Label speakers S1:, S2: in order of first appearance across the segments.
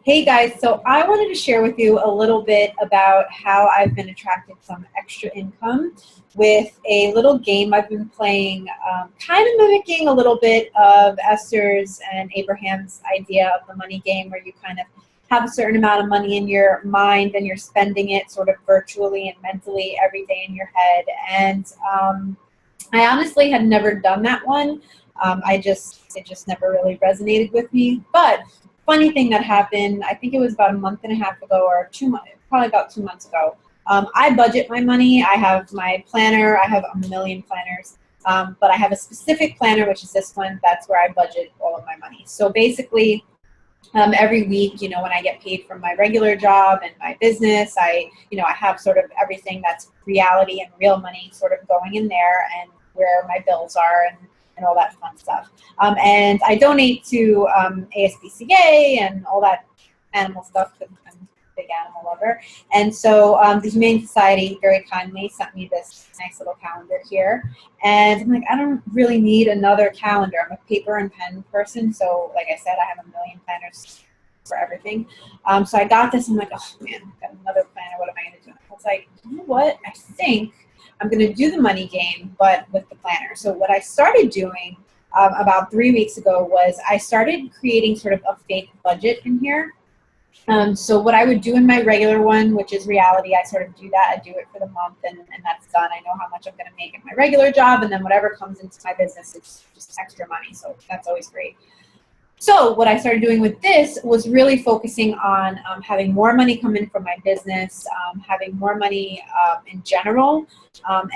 S1: Hey guys, so I wanted to share with you a little bit about how I've been attracting some extra income with a little game I've been playing, kind of mimicking a little bit of Esther's and Abraham's idea of the money game, where you kind of have a certain amount of money in your mind and you're spending it sort of virtually and mentally every day in your head. And I honestly had never done that one. It just never really resonated with me. But funny thing that happened, I think it was about a month and a half ago or 2 months, probably about 2 months ago. I budget my money. I have my planner. I have a million planners. But I have a specific planner, which is this one. That's where I budget all of my money. So basically, every week, when I get paid from my regular job and my business, I have sort of everything that's reality and real money sort of going in there, and where my bills are and all that fun stuff. And I donate to ASPCA and all that animal stuff because I'm a big animal lover. And so the Humane Society very kindly sent me this nice little calendar here. And I'm like, I don't really need another calendar. I'm a paper and pen person. So like I said, I have a million planners for everything. So I got this. I'm like, oh man, I've got another planner. What am I going to do? I was like, you know what? I think I'm going to do the money game, but with the planner. So what I started doing about 3 weeks ago was I started creating sort of a fake budget in here. So what I would do in my regular one, which is reality, I sort of do that. I do it for the month, and that's done. I know how much I'm going to make in my regular job, and then whatever comes into my business, it's just extra money. So that's always great. So what I started doing with this was really focusing on having more money come in from my business, having more money in general.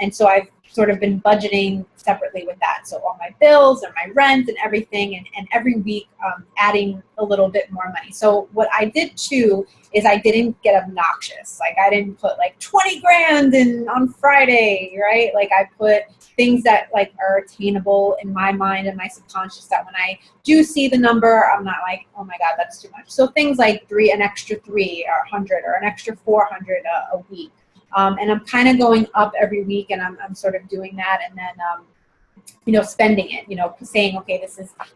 S1: And so I've sort of been budgeting separately with that. So all my bills and my rent and everything, and every week adding a little bit more money. So what I did too is I didn't get obnoxious. Like I didn't put like 20 grand in on Friday, right? Like I put things that like are attainable in my mind and my subconscious, that when I do see the number, I'm not like, oh my God, that's too much. So things like an extra 3 or 100 or an extra 400 a week. And I'm kind of going up every week, and I'm sort of doing that, and then spending it, saying, okay,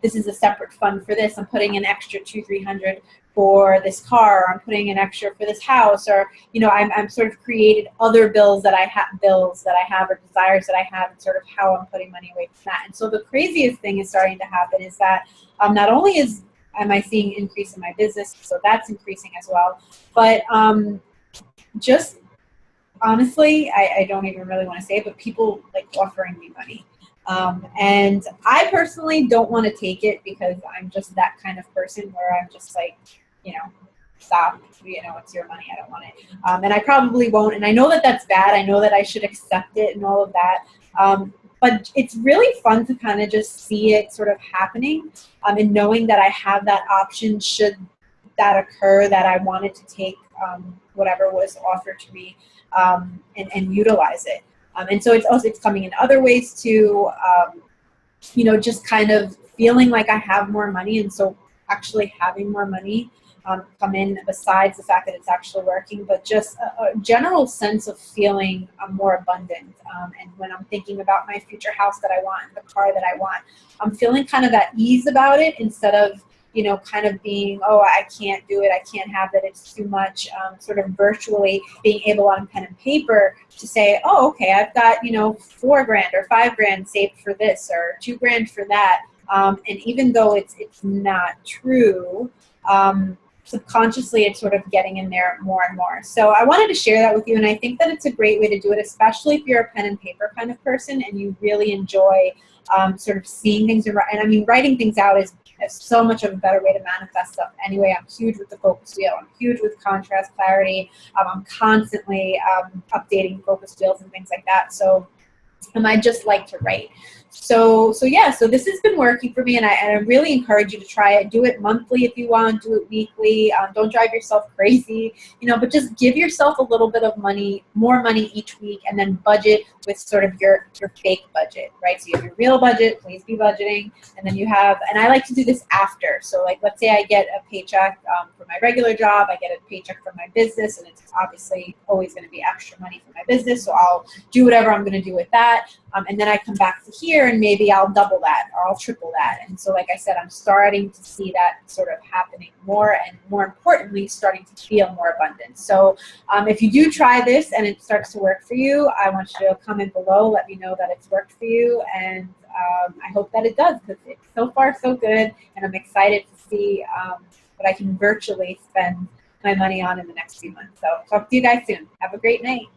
S1: this is a separate fund for this. I'm putting an extra 200-300 for this car, or I'm putting an extra for this house, or I'm sort of created other bills that I have, or desires that I have, and sort of how I'm putting money away from that. And so the craziest thing is starting to happen is that not only am I seeing increase in my business, so that's increasing as well, but just honestly, I don't even really want to say it, but people like offering me money. And I personally don't want to take it, because I'm just that kind of person where I'm just like, stop, it's your money, I don't want it. And I probably won't, and I know that that's bad. I know that I should accept it and all of that. But it's really fun to kind of just see it sort of happening, and knowing that I have that option should that occur, that I wanted to take whatever was offered to me and utilize it. And so it's coming in other ways too, just kind of feeling like I have more money, and so actually having more money come in, besides the fact that it's actually working, but just a general sense of feeling more abundant. And when I'm thinking about my future house that I want and the car that I want, I'm feeling kind of at ease about it, instead of kind of being, oh, I can't do it, I can't have that, it's too much, sort of virtually being able on pen and paper to say, oh, okay, I've got, 4 grand or 5 grand saved for this, or 2 grand for that. And even though it's not true, subconsciously it's sort of getting in there more and more. So I wanted to share that with you, and I think that it's a great way to do it, especially if you're a pen and paper kind of person and you really enjoy sort of seeing things. And I mean, writing things out is so much of a better way to manifest stuff anyway. I'm huge with the focus wheel. I'm huge with contrast, clarity. I'm constantly updating focus wheels and things like that. So I just like to write. So yeah, so this has been working for me, and I really encourage you to try it. Do it monthly if you want, do it weekly. Don't drive yourself crazy, but just give yourself a little bit of money, more money each week, and then budget with sort of your fake budget, right? So you have your real budget, please be budgeting, and then you have, and I like to do this after. So like, let's say I get a paycheck from for my regular job. I get a paycheck from my business, and it's obviously always going to be extra money for my business. So I'll do whatever I'm going to do with that. And then I come back to here, and maybe I'll double that or I'll triple that. And so, like I said, I'm starting to see that sort of happening more, and more importantly, starting to feel more abundant. So if you do try this and it starts to work for you, I want you to comment below. Let me know that it's worked for you, and I hope that it does, because it's so far so good, and I'm excited to see what I can virtually spend my money on in the next few months. So talk to you guys soon. Have a great night.